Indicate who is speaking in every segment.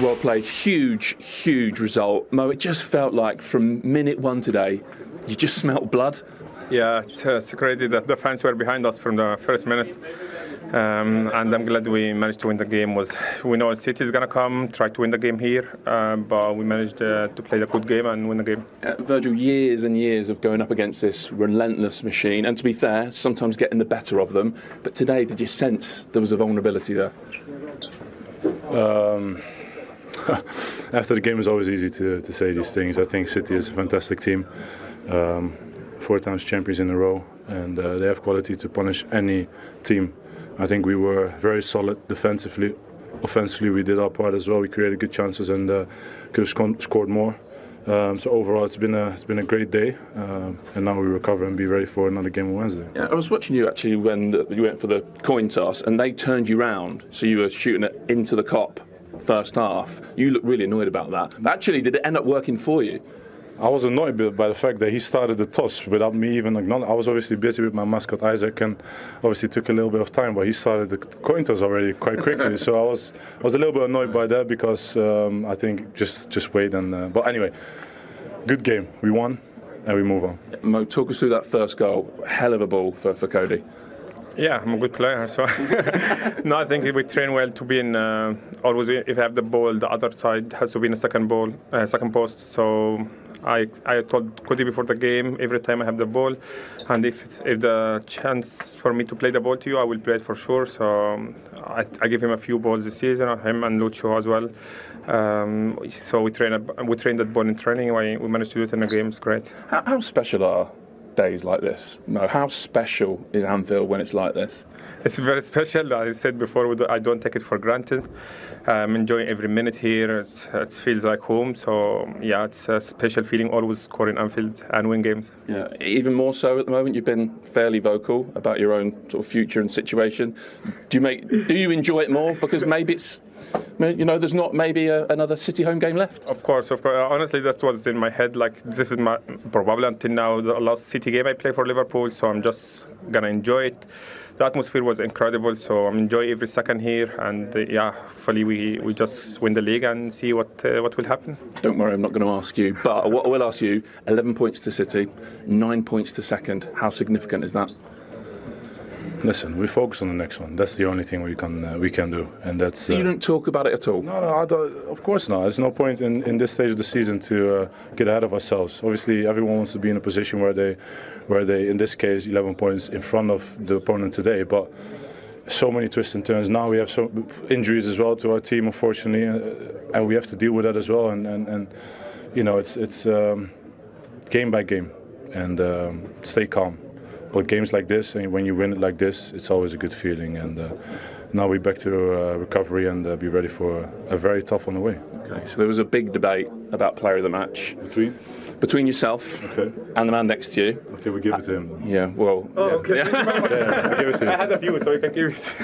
Speaker 1: Well played. Huge result. Mo, it just felt like from minute one today, you just smelt blood.
Speaker 2: Yeah, it's crazy that the fans were behind us from the first minutes. And I'm glad we managed to win the game. We know City is going to come, try to win the game here, but we managed to play a good game and win the game.
Speaker 1: Virgil, years and years of going up against this relentless machine, and to be fair, sometimes getting the better of them. But today, did you sense there was a vulnerability there?
Speaker 3: After the game, it's always easy to say these things. I think City is a fantastic team, 4 times champions in a row, and they have quality to punish any team. I think we were very solid defensively. Offensively, we did our part as well. We created good chances and could have scored more. So overall, it's been a great day, and now we recover and be ready for another game on Wednesday.
Speaker 1: Yeah, I was watching you actually when you went for the coin toss, and they turned you round, so you were shooting it into the cop first half. You looked really annoyed about that. But actually, did it end up working for you?
Speaker 3: I was annoyed by the fact that he started the toss without me even acknowledging. I was obviously busy with my mascot Isaac, and obviously took a little bit of time. But he started the coin toss already quite quickly, so I was a little bit annoyed by that because I think just wait and. But anyway, good game. We won, and we move on.
Speaker 1: Mo, talk us through that first goal. Hell of a ball for Cody.
Speaker 2: Yeah, I'm a good player, so no, I think we train well to be in. Always, if I have the ball, the other side has to be in a second post. So I told Cody before the game, every time I have the ball, and if the chance for me to play the ball to you, I will play it for sure. So I give him a few balls this season, him and Lucho as well. So we train that ball in training. We managed to do it in the game. It's great.
Speaker 1: How special are days like this? No, how special is Anfield when it's like this?
Speaker 2: It's very special. I said before, I don't take it for granted. I'm enjoying every minute here. It feels like home. So yeah, it's a special feeling always scoring Anfield and win games.
Speaker 1: Yeah, even more so at the moment. You've been fairly vocal about your own sort of future and situation. Do you enjoy it more because maybe it's, you know, there's not maybe another City home game left?
Speaker 2: Of course. Honestly, that's what's in my head. Like, this is probably until now the last City game I play for Liverpool, so I'm just gonna enjoy it. The atmosphere was incredible, so I'm enjoying every second here, and hopefully we just win the league and see what will happen.
Speaker 1: Don't worry, I'm not going to ask you, but what I will ask you: 11 points to City, 9 points to second. How significant is that?
Speaker 3: Listen, we focus on the next one. That's the only thing we can do, and that's.
Speaker 1: You don't talk about it at all.
Speaker 3: No, I don't, of course not. There's no point in this stage of the season to get ahead of ourselves. Obviously, everyone wants to be in a position where they, in this case, 11 points in front of the opponent today. But so many twists and turns. Now we have some injuries as well to our team, unfortunately, and we have to deal with that as well. And you know, it's game by game, and stay calm. But games like this, and when you win it like this, it's always a good feeling. And now we're back to recovery and be ready for a very tough on the way.
Speaker 1: Okay, so there was a big debate about player of the match between yourself and the man next to you.
Speaker 3: Okay, we give it to him.
Speaker 1: Yeah, well.
Speaker 2: Oh, yeah. Okay.
Speaker 3: Yeah, I give it to you.
Speaker 2: I had a few, so you can give it.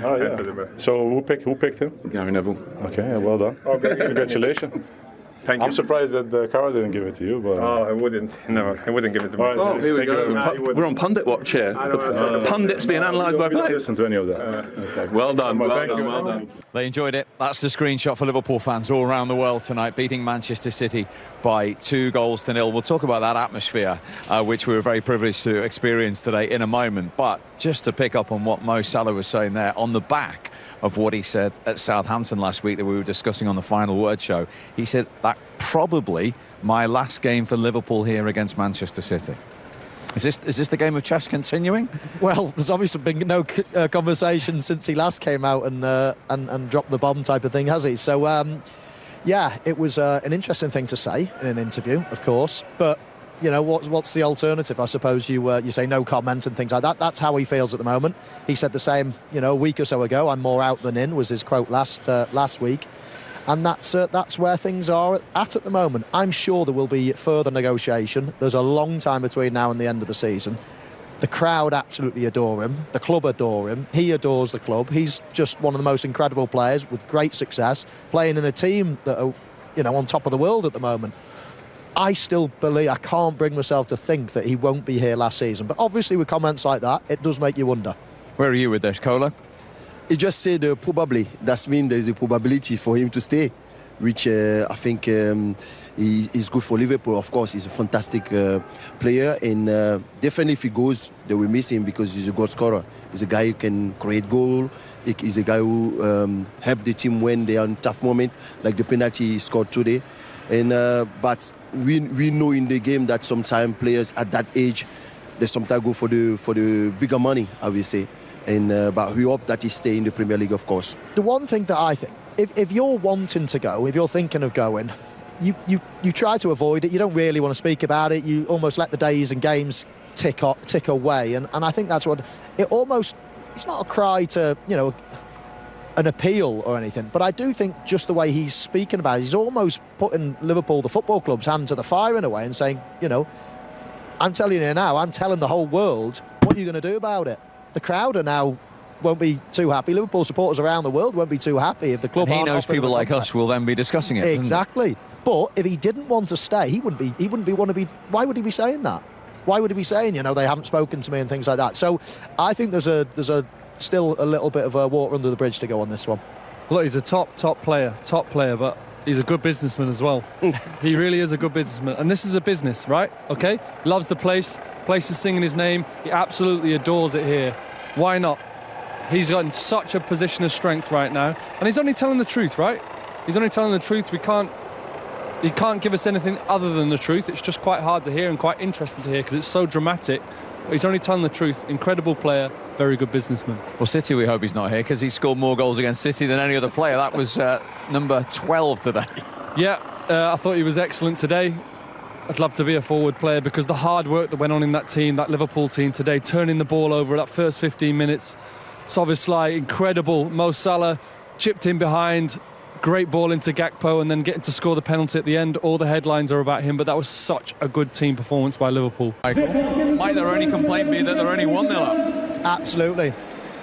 Speaker 3: Oh yeah. So who picked him?
Speaker 1: Gary Neville.
Speaker 3: Okay, well done.
Speaker 2: Okay.
Speaker 3: Congratulations.
Speaker 2: Thank you.
Speaker 3: I'm surprised that Carl didn't give it to you, but.
Speaker 2: Oh, I wouldn't. Never. I wouldn't give it to me.
Speaker 1: Oh, here we go. We're on pundit watch here. Pundits being analysed by players.
Speaker 3: Listen to any of that.
Speaker 1: Okay. Well done. Well done.
Speaker 4: They enjoyed it. That's the screenshot for Liverpool fans all around the world tonight, beating Manchester City by 2-0. We'll talk about that atmosphere, which we were very privileged to experience today in a moment. But just to pick up on what Mo Salah was saying there, on the back of what he said at Southampton last week that we were discussing on the Final Word show, he said that probably my last game for Liverpool here against Manchester City. Is this the game of chess continuing?
Speaker 5: Well, there's obviously been no conversation since he last came out and dropped the bomb type of thing, has he? So, yeah, it was an interesting thing to say in an interview, of course, but you know, what's the alternative? I suppose you say no comment and things like that. That's how he feels at the moment. He said the same, you know, a week or so ago. I'm more out than in was his quote last week, and that's where things are at the moment. I'm sure there will be further negotiation. There's a long time between now and the end of the season. The crowd absolutely adore him. The club adore him. He adores the club. He's just one of the most incredible players with great success, playing in a team that are, you know, on top of the world at the moment. I still believe, I can't bring myself to think that he won't be here last season. But obviously with comments like that, it does make you wonder.
Speaker 4: Where are you with this, Kola?
Speaker 6: He just said probably. That means there's a probability for him to stay. which I think is good for Liverpool. Of course, he's a fantastic player, and definitely if he goes, they will miss him because he's a goal scorer. He's a guy who can create goal. He's a guy who helped the team when they are in tough moment, like the penalty he scored today. And but we know in the game that sometimes players at that age, they sometimes go for the bigger money, I will say. And but we hope that he stay in the Premier League, of course.
Speaker 5: The one thing that I think, if you're wanting to go, if you're thinking of going, you try to avoid it. You don't really want to speak about it. You almost let the days and games tick away. And I think that's what it almost. It's not a cry to, an appeal or anything, but I do think just the way he's speaking about it, he's almost putting Liverpool, the football club's hand to the fire in a way and saying, I'm telling you now, I'm telling the whole world, what are you going to do about it? The crowd won't be too happy. Liverpool supporters around the world won't be too happy if the club.
Speaker 4: And he knows people like us will then be discussing it.
Speaker 5: Exactly. But if he didn't want to stay, he wouldn't want to be. Why would he be saying that? Why would he be saying, they haven't spoken to me and things like that? So I think there's still a little bit of water under the bridge to go on this one.
Speaker 7: Look, he's a top player, but he's a good businessman as well. He really is a good businessman. And this is a business, right? Okay? Loves the place. Place is singing his name. He absolutely adores it here. Why not? He's got in such a position of strength right now. And he's only telling the truth, right? He's only telling the truth. He can't give us anything other than the truth. It's just quite hard to hear and quite interesting to hear because it's so dramatic. But he's only telling the truth. Incredible player, very good businessman.
Speaker 4: Well, City, we hope he's not here because he scored more goals against City than any other player. That was number 12 today.
Speaker 7: Yeah, I thought he was excellent today. I'd love to be a forward player because the hard work that went on in that team, that Liverpool team today, turning the ball over that first 15 minutes, Szoboszlai, incredible. Mo Salah chipped in behind. Great ball into Gakpo and then getting to score the penalty at the end. All the headlines are about him, but that was such a good team performance by Liverpool.
Speaker 4: Might their only complaint be that they're only 1-0 up?
Speaker 5: Absolutely.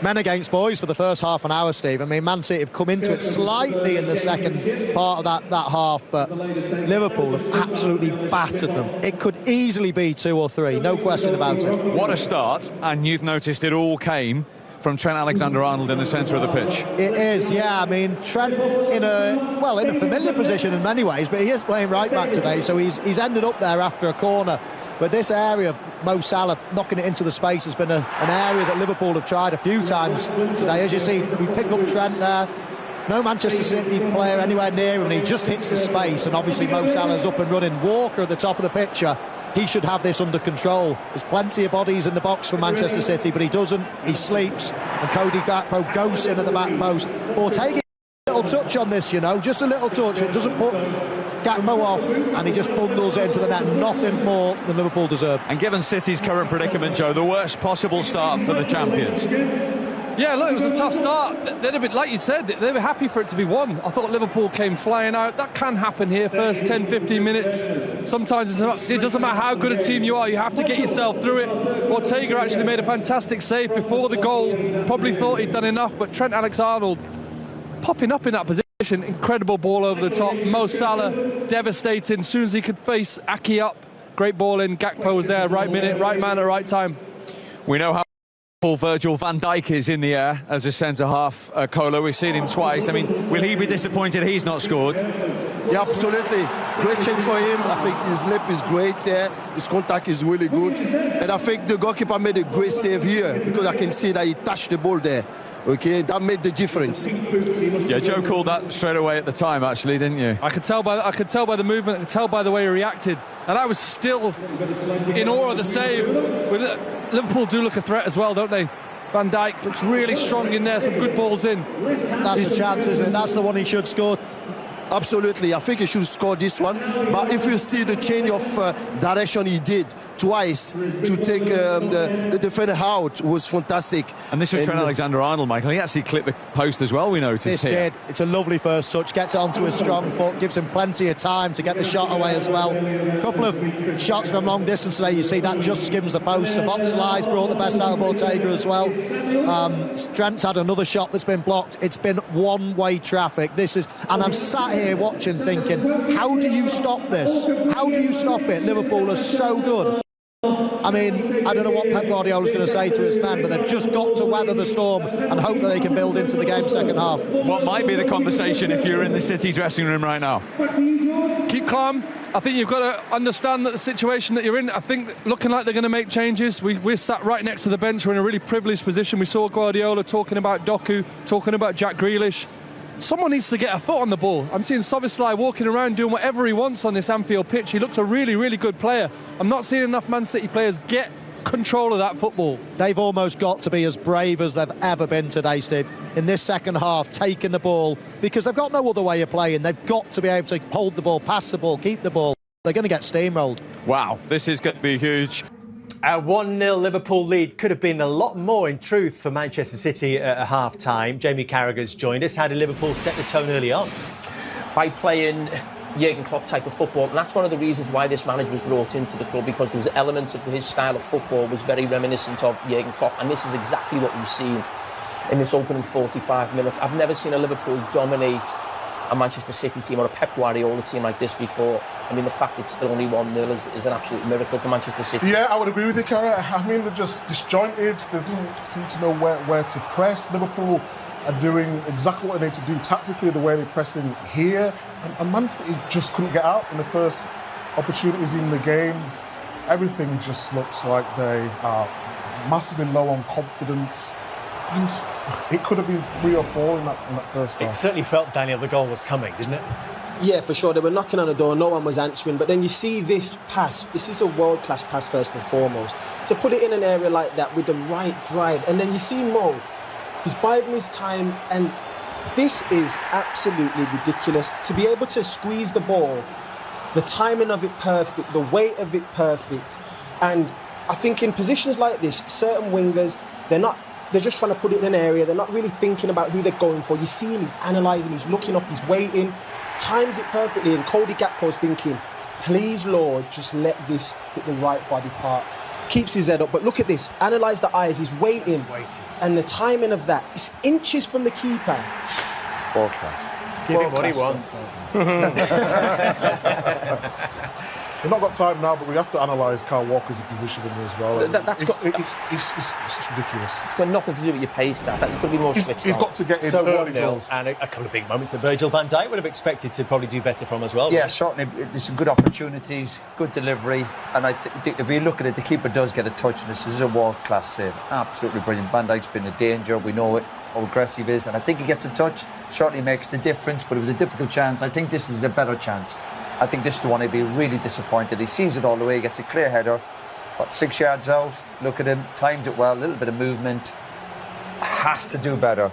Speaker 5: Men against boys for the first half an hour, Steve. I mean, Man City have come into it slightly in the second part of that half, but Liverpool have absolutely battered them. It could easily be 2 or 3, no question about it.
Speaker 4: What a start, and you've noticed it all came from Trent Alexander-Arnold in the centre of the pitch.
Speaker 5: It is, yeah. I mean, Trent in a familiar position in many ways, but he is playing right back today, so he's ended up there after a corner. But this area of Mo Salah knocking it into the space has been an area that Liverpool have tried a few times today. As you see, we pick up Trent there. No Manchester City player anywhere near him, and he just hits the space, and obviously Mo Salah's up and running. Walker at the top of the picture. He should have this under control. There's plenty of bodies in the box for Manchester City, but he doesn't. He sleeps, and Cody Gakpo goes in at the back post. Or taking a little touch on this, just a little touch. It doesn't put Gakpo off, and he just bundles it into the net. Nothing more than Liverpool deserve.
Speaker 4: And given City's current predicament, Joe, the worst possible start for the champions.
Speaker 7: Yeah, look, it was a tough start. They're a bit, like you said, they were happy for it to be 1. I thought Liverpool came flying out. That can happen here, first 10, 15 minutes. Sometimes it doesn't matter how good a team you are, you have to get yourself through it. Ortega actually made a fantastic save before the goal. Probably thought he'd done enough, but Trent Alexander-Arnold popping up in that position. Incredible ball over the top. Mo Salah, devastating. As soon as he could face Aki up, great ball in. Gakpo was there, right minute, right man at right time.
Speaker 4: We know how Virgil van Dijk is in the air as a centre-half. Colo, we've seen him twice. I mean, will he be disappointed he's not scored?
Speaker 6: Yeah, absolutely. Great chance for him. I think his lip is great here. His contact is really good. And I think the goalkeeper made a great save here because I can see that he touched the ball there. Okay, that made the difference.
Speaker 4: Yeah, Joe called that straight away at the time, actually, didn't you?
Speaker 7: I could tell by the movement. I could tell by the way he reacted, and I was still in awe of the save. Liverpool do look a threat as well, don't they? Van Dijk looks really strong in there. Some good balls in.
Speaker 5: That's the chance, isn't it? That's the one he should score.
Speaker 6: Absolutely, I think he should score this one. But if you see the change of direction he did twice to take the defender out was fantastic.
Speaker 4: And this was Trent Alexander-Arnold, Michael. He actually clipped the post as well, we noticed.
Speaker 5: This did. It's a lovely first touch. Gets it onto his strong foot, gives him plenty of time to get the shot away as well. A couple of shots from long distance today. You see that just skims the post. Szoboszlai's brought the best out of Ortega as well. Trent's had another shot that's been blocked. It's been one-way traffic. And I'm sat here watching thinking, how do you stop this? How do you stop it? Liverpool are so good. I mean, I don't know what Pep Guardiola's going to say to his men, but they've just got to weather the storm and hope that they can build into the game second half.
Speaker 4: What might be the conversation if you're in the City dressing room right now?
Speaker 7: Keep calm. I think you've got to understand that the situation that you're in, I think looking like they're going to make changes. We're sat right next to the bench. We're in a really privileged position. We saw Guardiola talking about Doku, talking about Jack Grealish. Someone needs to get a foot on the ball. I'm seeing Szoboszlai walking around doing whatever he wants on this Anfield pitch. He looks a really, really good player. I'm not seeing enough Man City players get control of that football.
Speaker 5: They've almost got to be as brave as they've ever been today, Steve, in this second half, taking the ball, because they've got no other way of playing. They've got to be able to hold the ball, pass the ball, keep the ball. They're going to get steamrolled.
Speaker 4: Wow, this is going to be huge.
Speaker 8: A 1-0 Liverpool lead could have been a lot more, in truth, for Manchester City at half-time. Jamie Carragher's joined us. How did Liverpool set the tone early on?
Speaker 9: By playing Jurgen Klopp type of football, and that's one of the reasons why this manager was brought into the club, because there was elements of his style of football was very reminiscent of Jurgen Klopp, and this is exactly what we've seen in this opening 45 minutes. I've never seen a Liverpool dominate a Manchester City team or a Pep Guardiola team like this before. I mean, the fact it's still only 1-0 is an absolute miracle for Manchester City.
Speaker 10: Yeah, I would agree with you, Cara. I mean, they're just disjointed. They didn't seem to know where to press. Liverpool are doing exactly what they need to do tactically, the way they're pressing here. And Man City just couldn't get out in the first opportunities in the game. Everything just looks like they are massively low on confidence. And it could have been 3 or 4 in that first half.
Speaker 8: It certainly felt, Daniel, the goal was coming, didn't it?
Speaker 11: Yeah, for sure. They were knocking on the door, no one was answering. But then you see this pass. This is a world-class pass, first and foremost. To put it in an area like that with the right drive. And then you see Mo, he's biding his time. And this is absolutely ridiculous. To be able to squeeze the ball, the timing of it perfect, the weight of it perfect. And I think in positions like this, certain wingers, they're just trying to put it in an area. They're not really thinking about who they're going for. You see him, he's analysing, he's looking up, he's waiting. Times it perfectly, and Cody Gakpo's thinking, please, Lord, just let this hit the right body part. Keeps his head up, but look at this. Analyse the eyes, he's waiting. And the timing of that, it's inches from the keeper.
Speaker 8: World class. Give him what he wants.
Speaker 10: We've not got time now, but we have to analyse Kyle Walker's positioning as well. It's ridiculous.
Speaker 9: It's got nothing to do with your pace, that. He's got to be more switched
Speaker 10: He's
Speaker 9: on.
Speaker 10: got to get in
Speaker 8: So
Speaker 10: early
Speaker 8: 1-0
Speaker 10: goals.
Speaker 8: and a couple of big moments that Virgil van Dijk would have expected to probably do better from as well.
Speaker 12: Yeah, certainly. There's some good opportunities, good delivery, and I think if you look at it, the keeper does get a touch, and this is a world-class save. Absolutely brilliant. Van Dijk's been a danger. We know it, how aggressive he is, and I think he gets a touch. Certainly makes the difference, but it was a difficult chance. I think this is a better chance. I think this is the one I'd be really disappointed. He sees it all the way, gets a clear header. But 6 yards out, look at him, times it well, a little bit of movement. Has to do better.